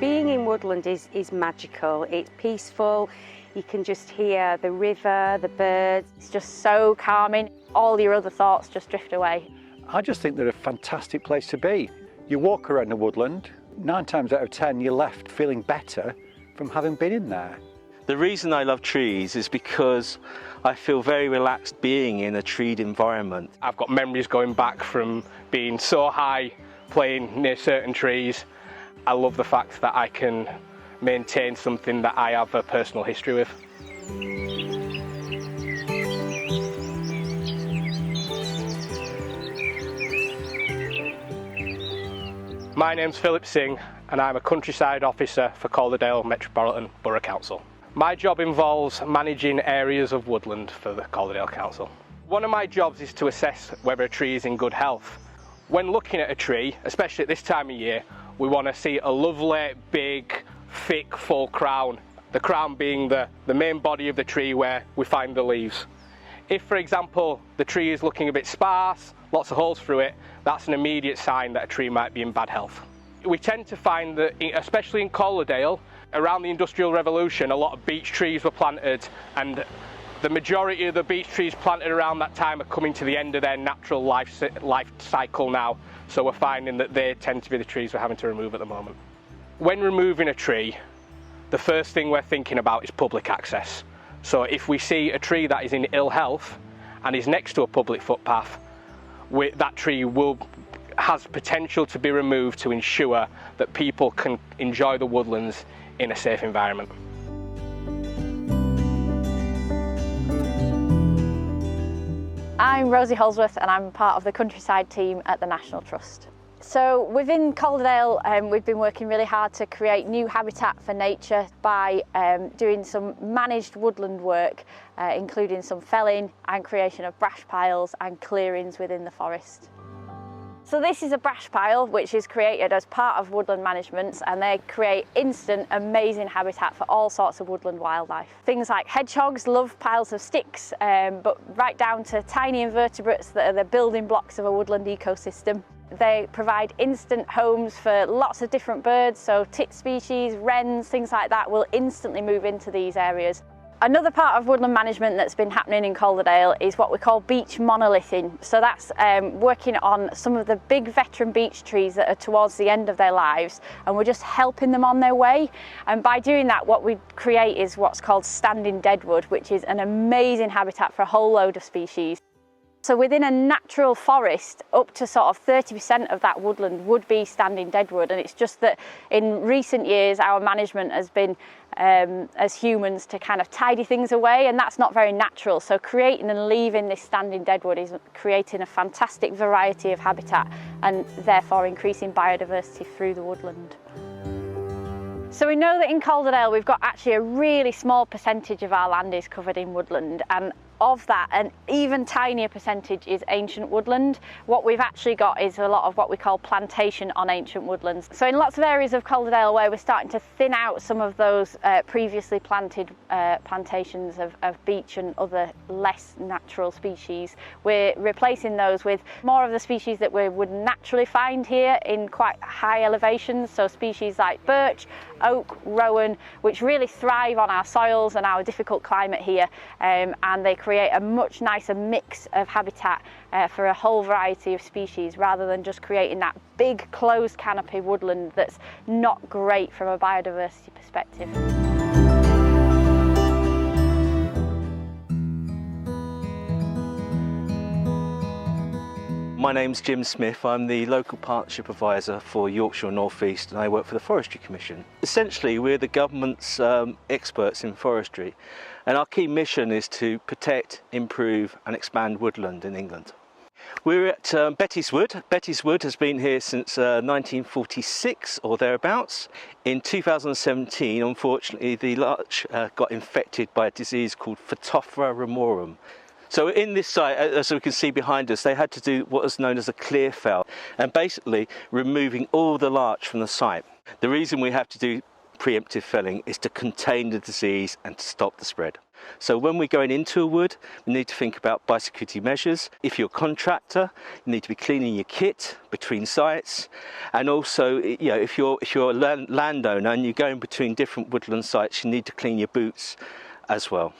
Being in Woodland is magical. It's peaceful. You can just hear the river, the birds. It's just so calming. All your other thoughts just drift away. I just think they're a fantastic place to be. You walk around the woodland, 9 times out of 10 you're left feeling better from having been in there. The reason I love trees is because I feel very relaxed being in a treed environment. I've got memories going back from being so high, playing near certain trees. I love the fact that I can maintain something that I have a personal history with. My name's Philip Singh and I'm a countryside officer for Calderdale Metropolitan Borough Council. My job involves managing areas of woodland for the Calderdale Council. One of my jobs is to assess whether a tree is in good health. When looking at a tree, especially at this time of year, we want to see a lovely, big, thick, full crown. The crown being the main body of the tree where we find the leaves. If, for example, the tree is looking a bit sparse, lots of holes through it, that's an immediate sign that a tree might be in bad health. We tend to find that, especially in Calderdale, around the Industrial Revolution, a lot of beech trees were planted, and the majority of the beech trees planted around that time are coming to the end of their natural life cycle now, so we're finding that they tend to be the trees we're having to remove at the moment. When removing a tree, the first thing we're thinking about is public access. So if we see a tree that is in ill health and is next to a public footpath, that tree has potential to be removed to ensure that people can enjoy the woodlands in a safe environment. I'm Rosie Holdsworth and I'm part of the countryside team at the National Trust. So within Calderdale, we've been working really hard to create new habitat for nature by doing some managed woodland work, including some felling and creation of brash piles and clearings within the forest. So this is a brash pile which is created as part of woodland management, and they create instant amazing habitat for all sorts of woodland wildlife. Things like hedgehogs love piles of sticks, but right down to tiny invertebrates that are the building blocks of a woodland ecosystem. They provide instant homes for lots of different birds, so tit species, wrens, things like that will instantly move into these areas. Another part of woodland management that's been happening in Calderdale is what we call beech monolithing. So that's working on some of the big veteran beech trees that are towards the end of their lives, and we're just helping them on their way. And by doing that, what we create is what's called standing deadwood, which is an amazing habitat for a whole load of species. So within a natural forest, up to sort of 30% of that woodland would be standing deadwood, and it's just that in recent years our management has been, as humans, to kind of tidy things away, and that's not very natural. So creating and leaving this standing deadwood is creating a fantastic variety of habitat and therefore increasing biodiversity through the woodland. So we know that in Calderdale we've got actually a really small percentage of our land is covered in woodland, and of that, an even tinier percentage is ancient woodland. What we've actually got is a lot of what we call plantation on ancient woodlands. So in lots of areas of Calderdale where we're starting to thin out some of those previously planted plantations of beech and other less natural species, we're replacing those with more of the species that we would naturally find here in quite high elevations. So species like birch, oak, rowan, which really thrive on our soils and our difficult climate here, and they create a much nicer mix of habitat for a whole variety of species, rather than just creating that big closed canopy woodland that's not great from a biodiversity perspective. My name's Jim Smith. I'm the local partnership advisor for Yorkshire North East, and I work for the Forestry Commission. Essentially, we're the government's experts in forestry, and our key mission is to protect, improve and expand woodland in England. We're at Betty's Wood. Betty's Wood has been here since 1946 or thereabouts. In 2017, unfortunately, the larch got infected by a disease called Phytophthora ramorum. So in this site, as we can see behind us, they had to do what is known as a clear fell, and basically removing all the larch from the site. The reason we have to do preemptive felling is to contain the disease and to stop the spread. So when we're going into a wood, we need to think about biosecurity measures. If you're a contractor, you need to be cleaning your kit between sites. And also, if you're a landowner and you're going between different woodland sites, you need to clean your boots as well.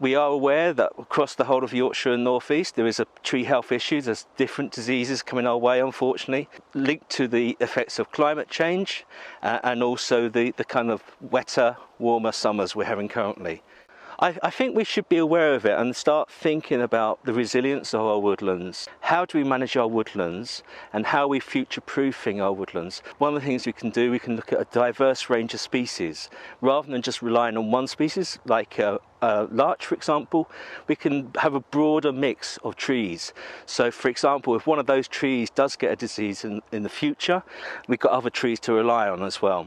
We are aware that across the whole of Yorkshire and North East there is a tree health issue. There's different diseases coming our way, unfortunately, linked to the effects of climate change and also the kind of wetter, warmer summers we're having currently. I think we should be aware of it and start thinking about the resilience of our woodlands. How do we manage our woodlands and how are we future-proofing our woodlands? One of the things we can do, we can look at a diverse range of species. Rather than just relying on one species, like larch, for example, we can have a broader mix of trees. So, for example, if one of those trees does get a disease in the future, we've got other trees to rely on as well.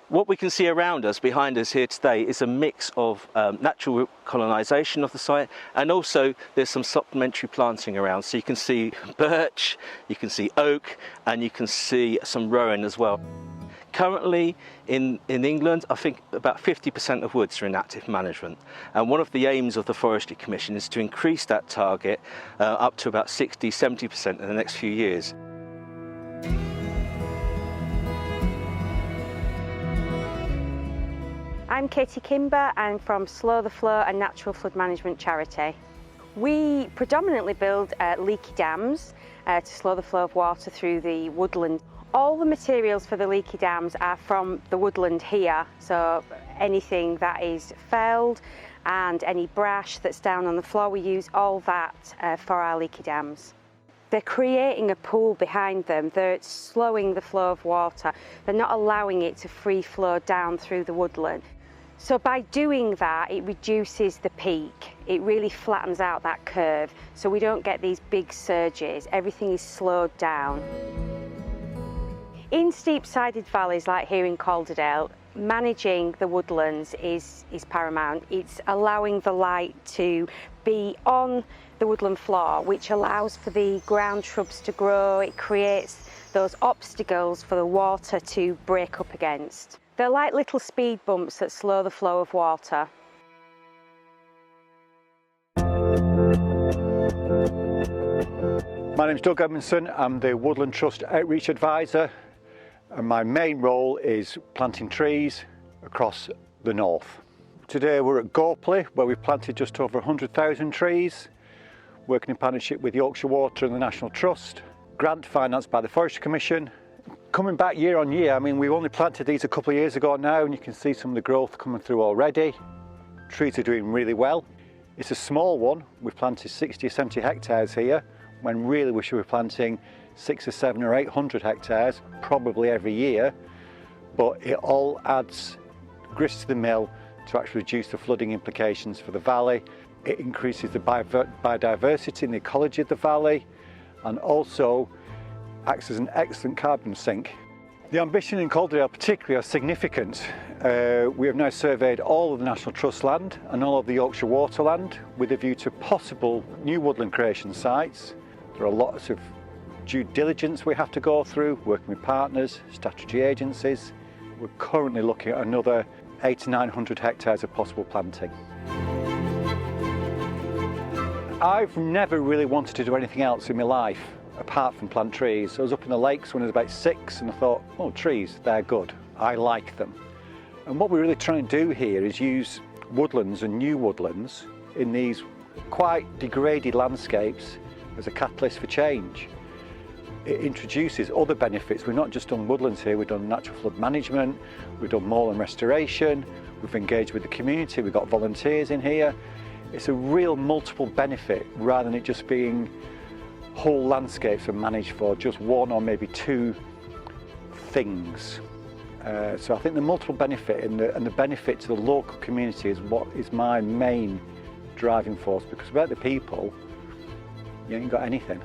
What we can see around us, behind us here today, is a mix of natural colonisation of the site, and also there's some supplementary planting around. So you can see birch, you can see oak, and you can see some rowan as well. Currently in England, I think about 50% of woods are in active management, and one of the aims of the Forestry Commission is to increase that target up to about 60–70% in the next few years. I'm Katie Kimber. I'm from Slow the Flow, a natural flood management charity. We predominantly build leaky dams to slow the flow of water through the woodland. All the materials for the leaky dams are from the woodland here, so anything that is felled and any brash that's down on the floor, we use all that for our leaky dams. They're creating a pool behind them. They're slowing the flow of water. They're not allowing it to free flow down through the woodland. So by doing that, it reduces the peak. It really flattens out that curve, so we don't get these big surges. Everything is slowed down. In steep-sided valleys like here in Calderdale, managing the woodlands is paramount. It's allowing the light to be on the woodland floor, which allows for the ground shrubs to grow. It creates those obstacles for the water to break up against. They're like little speed bumps that slow the flow of water. My name's Doug Edmondson. I'm the Woodland Trust Outreach Advisor, and my main role is planting trees across the north. Today we're at Gorpley, where we've planted just over 100,000 trees, working in partnership with Yorkshire Water and the National Trust, grant financed by the Forestry Commission. Coming back year on year, I mean, we only planted these a couple of years ago now, and you can see some of the growth coming through already. Trees are doing really well. It's a small one. We've planted 60 or 70 hectares here, when really we should be planting 600 or 700 or 800 hectares, probably every year. But it all adds grist to the mill to actually reduce the flooding implications for the valley. It increases the biodiversity and the ecology of the valley, and also acts as an excellent carbon sink. The ambition in Calderdale particularly are significant. We have now surveyed all of the National Trust land and all of the Yorkshire Water land with a view to possible new woodland creation sites. There are lots of due diligence we have to go through, working with partners, statutory agencies. We're currently looking at another 800 to 900 hectares of possible planting. I've never really wanted to do anything else in my life apart from plant trees. I was up in the lakes when I was about 6 and I thought, oh, trees, they're good. I like them. And what we're really trying to do here is use woodlands and new woodlands in these quite degraded landscapes as a catalyst for change. It introduces other benefits. We've not just done woodlands here, we've done natural flood management, we've done moorland restoration, we've engaged with the community, we've got volunteers in here. It's a real multiple benefit rather than it just being whole landscapes are managed for just one or maybe two things. So I think the multiple benefit and the benefit to the local community is what is my main driving force, because without the people, you ain't got anything.